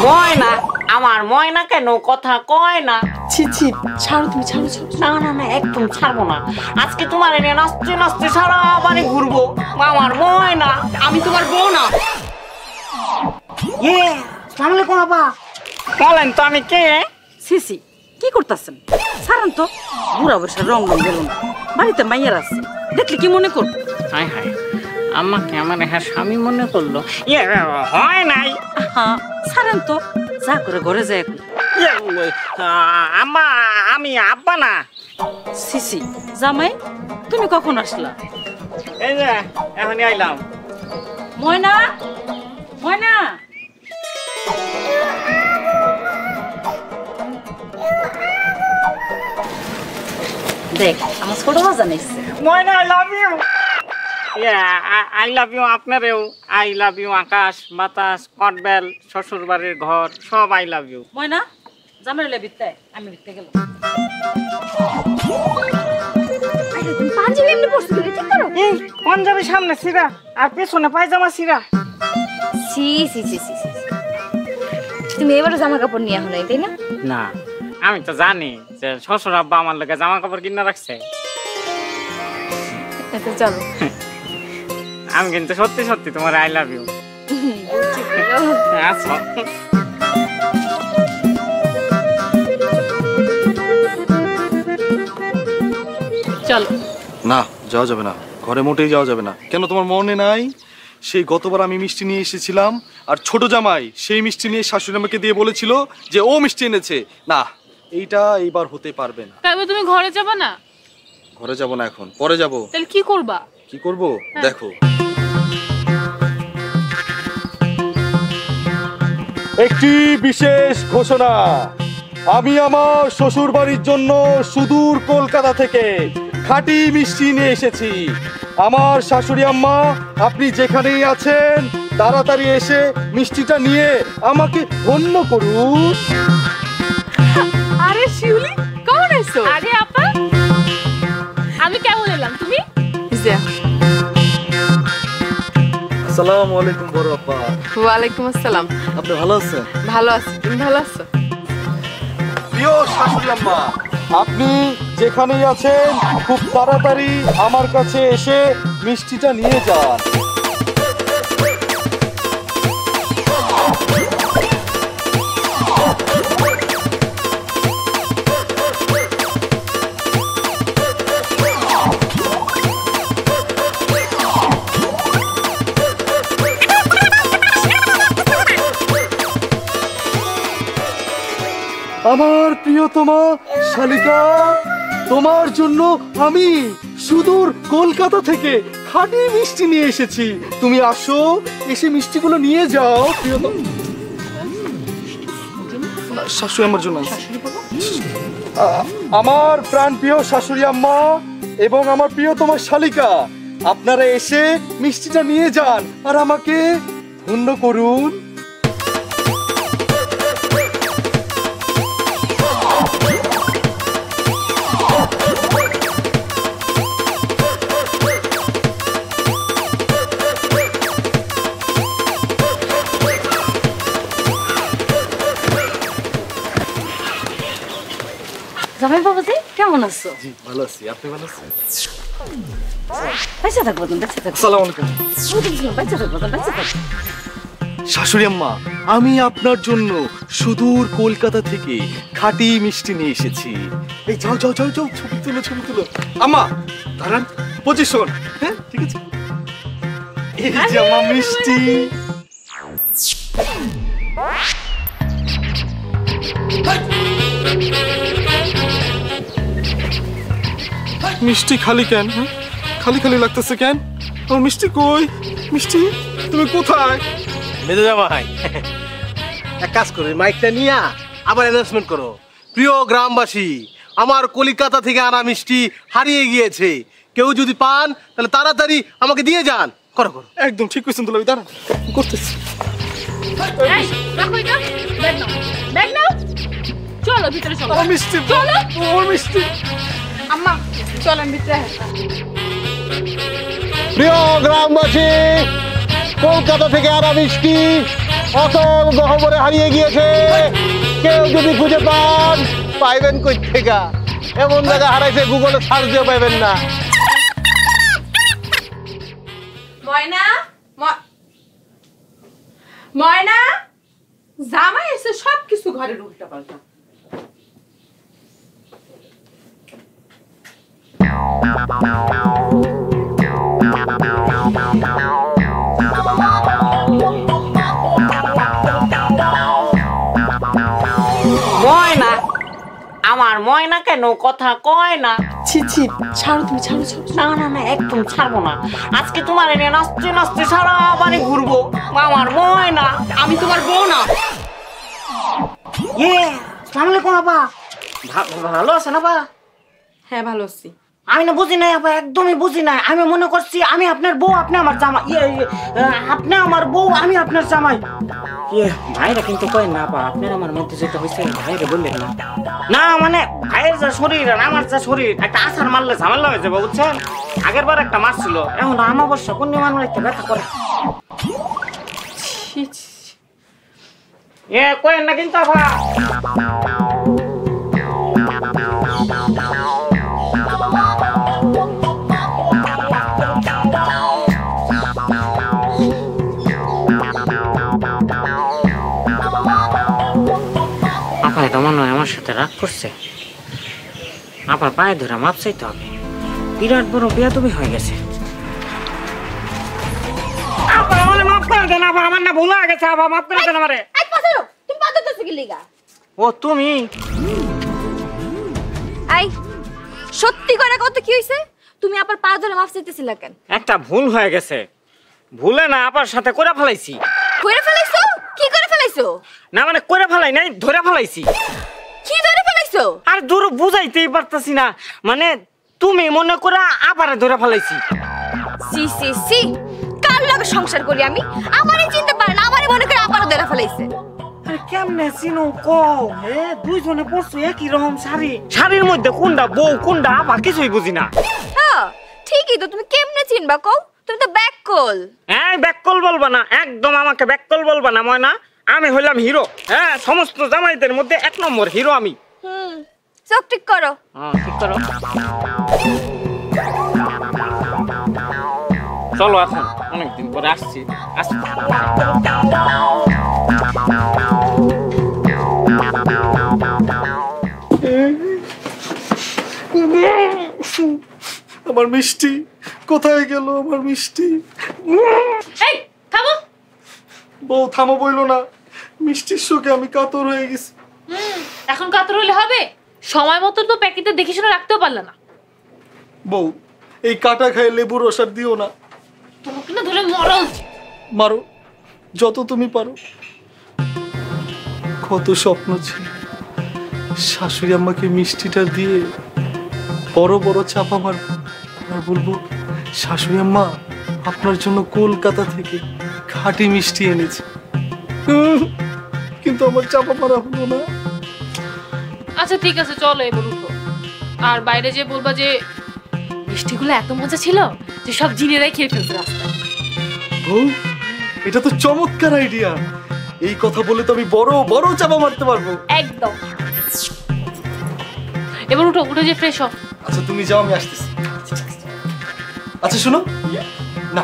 ময়না, আমার ময়না কেন কথা কয় না? ছি ছি, ছাড়ো তুমি, ছাড়ো ছাড়ো। না না না, একদম ছাড়বো না। আজকে তোমার এনে নাচতে নাচতে সারা বাড়ি ঘুরবো। আমার ময়না। আমি তোমার বউ না। ইয়ে, আসসালামু আলাইকুম আপা। বলেন তো আমি কে? সিসি কি করতেছেন? ছাড়েন তো, বুড়া বসে রং রং গেল না। বাড়িতে মাইয়ার আছে, দেখলে কি মনে করবো? হায় হায়, আমাকে আমার হ্যাঁ স্বামী মনে করলো। ইয়ে, হয় নাই। হ্যাঁ, ছাড়েন তো, যা করে ঘরে যায়। ইয়ে, আম্মা, আমি আব্বা না। সিসি জামাই, তুমি কখন আসলা? এই যে এখনই আইলাম। ময়না, ময়না, দেখ আমার ছোট বাজান এসছে। ময়না, I love you. I love you আপনারেও। আই লাভ ইউ আকাশ, বাতাস, কটবেল, শ্বশুর বাড়ির ঘর, সব আই লাভ ইউ। ময়না, জামাই লে বিত্তায়, আমি বিত্তে গেলাম। তুমি পাঞ্জাবি এমনি পরছো ঠিক করো? এই পাঞ্জাবি সামনে সিরা আর পেছনে পায়জামা সিরা। সি সি সি সি, তুমি এবারে জামা কাপড় নিয়ে এখন তাই না? না, আমি তো জানি যে শ্বশুর আব্বা আমার লোকে জামা কাপড় কিনে রাখছে। আচ্ছা চলো। আমি কিন্তু সত্যি সত্যি তোমার আই লাভ ইউ। আচ্ছা, চলো। না, যাওয়া যাবে না, ঘরে মোটেই যাওয়া যাবে না। কেন, তোমার মনে নাই সেই গতবার আমি মিষ্টি নিয়ে এসেছিলাম আর ছোট জামাই সেই মিষ্টি নিয়ে শাশুড়ি আমাকে দিয়ে বলেছিল যে ও মিষ্টি এনেছে? না, এইটা এইবার হতে পারবে না। তবে তুমি ঘরে যাবে না? ঘরে যাব না, এখন পরে যাব। তাহলে কি করবা? কি করব দেখো। একটি বিশেষ ঘোষণা, আমি আমার শ্বশুর বাড়ির জন্য সুদূর কলকাতা থেকে খাঁটি মিষ্টি নিয়ে এসেছি। আমার শাশুড়ি আম্মা, আপনি যেখানেই আছেন তাড়াতাড়ি এসে মিষ্টিটা নিয়ে আমাকে ধন্য করুন। আরে শিউলি, কেমন আছো? আরে আপা, আমি কেমন এলাম? তুমি আসসালামু আলাইকুম বড় আপা। ওয়ালাইকুম আসসালাম। আপনি ভালো আছেন? ভালো আছি, তুমি ভালো আছো? প্রিয় শাশুড়ি আম্মা, আপনি যেখানেই আছেন খুব তাড়াতাড়ি আমার কাছে এসে মিষ্টিটা নিয়ে যান। আমার প্রিয়তমা শালিকা, তোমার জন্য আমি সুদূর কলকাতা থেকে খাঁটি মিষ্টি নিয়ে এসেছি। তুমি আসো, এসে মিষ্টিগুলো নিয়ে যাও। প্রিয়তম, শাশুড়ি আমার জন্য আমার প্রাণ প্রিয় শাশুড়ি আম্মা এবং আমার প্রিয়তমা শালিকা, আপনারা এসে মিষ্টিটা নিয়ে যান আর আমাকে ধন্য করুন। জামাই বাবাজি কেমন আছো? জি ভালো আছি, আপনি ভালো আছেন? বেঁচে থাকবো তুমি, বেঁচে থাকবো। আসসালামু আলাইকুম। বেঁচে থাকবো তুমি, বেঁচে থাকবো। শাশুড়ি আম্মা, আমি আপনার জন্য সুদূর কলকাতা থেকে খাঁটি মিষ্টি নিয়ে এসেছি। এই যাও যাও যাও যাও, ছবি তুলো ছবি তুলো। আম্মা দাঁড়ান, পজিশন। হ্যাঁ ঠিক আছে, এই যে আমার মিষ্টি। মিষ্টি খালি কেন? হ্যাঁ, খালি খালি লাগতেছে কেন? আমার মিষ্টি কই? মিষ্টি তুমি কোথায়? মেজো জামাই, এক কাজ করো, মাইকটা নিয়ে আবার অ্যানাউন্সমেন্ট করো। প্রিয় গ্রামবাসী, আমার কলিকাতা থেকে আনা মিষ্টি হারিয়ে গিয়েছে। কেউ যদি পান তাহলে তাড়াতাড়ি আমাকে দিয়ে যান। করো করো। একদম ঠিক কইছেন তো, দাঁড়ান করতেছি। এই, রাখো এটা, ব্যাগ নাও, ব্যাগ নাও। চলো ভিতরে চলো। আমার মিষ্টি, চলো। আমার মিষ্টি। আম্মা চলেন ভিতরে। প্রিয় গ্রামবাসী, কলকাতা থেকে আনা মিষ্টি অতল গহ্বরে হারিয়ে গিয়েছে। কেউ যদি খুঁজে পান, পাইবেন কই থেকে? এমন জায়গা হারাইছে গুগলে সার্চ দিয়ে পাইবেন না। ময়না, ময়না, জামাই এসে সবকিছু ঘরের উল্টা পাল্টা। ময়না, আমার ময়না কেন কথা কয় না? ছি ছি, ছাড়ো তুমি, ছাড়ো ছাড়ো। না না না, একদম ছাড়বো না। আজকে তোমার এনে নাচতে নাচতে সারা বাড়ি ঘুরবো। আমার ময়না, আমি তোমার বউ না। আসসালামু আলাইকুম আপা। ভালো আছেন আপা? হ্যাঁ ভালো আছি। আমি না বুঝি নাই আপা, একদমই বুঝি নাই। আমি মনে করছি আমি আপনার বউ, আপনি আমার জামাই। আপনি আমার বউ, আমি আপনার জামাই। ভাইরা কিন্তু কয় না আপা, আপনার আমার মধ্যে যেটা হয়েছে ভাইরে বললেন না। না মানে ভাইয়ের যা শরীর আর আমার যা শরীর, একটা আছাড় মারলে ঝামেলা হয়ে যাবে বুঝছেন। আগের বার একটা মারছিল, এখন আমাবস্যা পূর্ণিমার একটা ব্যথা করে। কয়েন না কিন্তু আপা। আপা এটা মনে হয় আমার সাথে রাগ করছে। আপার পায়ে ধরে মাপ চাইতে হবে, বিরাট বড় বেয়াদবি হয়ে গেছে। আপা আমারে মাফ করে দেন আপা, আমার না ভুল হয়ে গেছে আপা, মাফ করে দেন আমারে। এই পাছারো, তুমি পাছাতেছ কি লিগা? ও তুমি? আই সত্যি করে কত কি হইছে? তুমি আবার পা ধরে মাফ চাইতেছিলা কেন? একটা ভুল হয়ে গেছে, ভুলে না আপার সাথে করে ফেলাইছি। কইরা ফেলাইছো? কি করে ফেলাইছো? না মানে করে ফেলাই নাই, ধরে ফেলাইছি। কি ধরে ফেলাইছো? আর দূর বুঝাইতেই পারতাছি না, মানে তুমি মনে করে আপারে ধরে ফেলাইছি। সি সি সি, কার লগে সংসার করি আমি? আমারই চিনতে পারে না, আমারই মনে করে আপারও ধরে ফেলাইছে। আরে কেমনে চিনো কও? দুইজনে পরছো একই রকম শাড়ি, শাড়ির মধ্যে কোনটা বউ কোনটা আপা কিছুই বুঝি না। হ্যাঁ ঠিকই তো, তুমি কেমনে চিনবা কও? তুমি তো ব্যাককল। হ্যাঁ ব্যাককল বলবা না, একদম আমাকে ব্যাককল বলবা না ময়না। আমি হইলাম হিরো, হ্যাঁ সমস্ত জামাইদের মধ্যে 1 নম্বর হিরো আমি। চোখ ঠিক করো। হ্যাঁ ঠিক করো। চলো এখন, অনেকদিন পরে আসছি। আমার মিষ্টি কোথায় গেল? আমার মিষ্টি। এই থামো। বউ থামো বইলো না, মিষ্টির শোকে আমি কাতর হয়ে গেছি। এখন কাতর হলে হবে? সময় মতো তো প্যাকেটে দেখে শুনে রাখতেও পারলে না। বউ এই কাটা খায় লেবুর রস আর দিও না। তোমাকে না ধরে মরা উচিত। মারো যত তুমি পারো। কত স্বপ্ন ছিল শাশুড়ি আম্মাকে মিষ্টিটা দিয়ে বড় বড় চাপা মারবো আর বলবো, শাশুড়ি আম্মা আপনার জন্য কলকাতা থেকে খাঁটি মিষ্টি এনেছি। কিন্তু আমার চাপা মারা হলো না। আচ্ছা ঠিক আছে, চলো এবার উঠো। আর বাইরে যে বলবা যে মিষ্টিগুলো এত মজা ছিল যে সব জিনেরাই খেয়ে ফেলছে রাস্তায়। বউ এটা তো চমৎকার আইডিয়া। এই কথা বলে তো আমি বড় বড় চাপা মারতে পারবো। একদম। এবার উঠো, উঠে যে ফ্রেশ হও। আচ্ছা তুমি যাও, আমি আসতেছি। আচ্ছা শোনো না,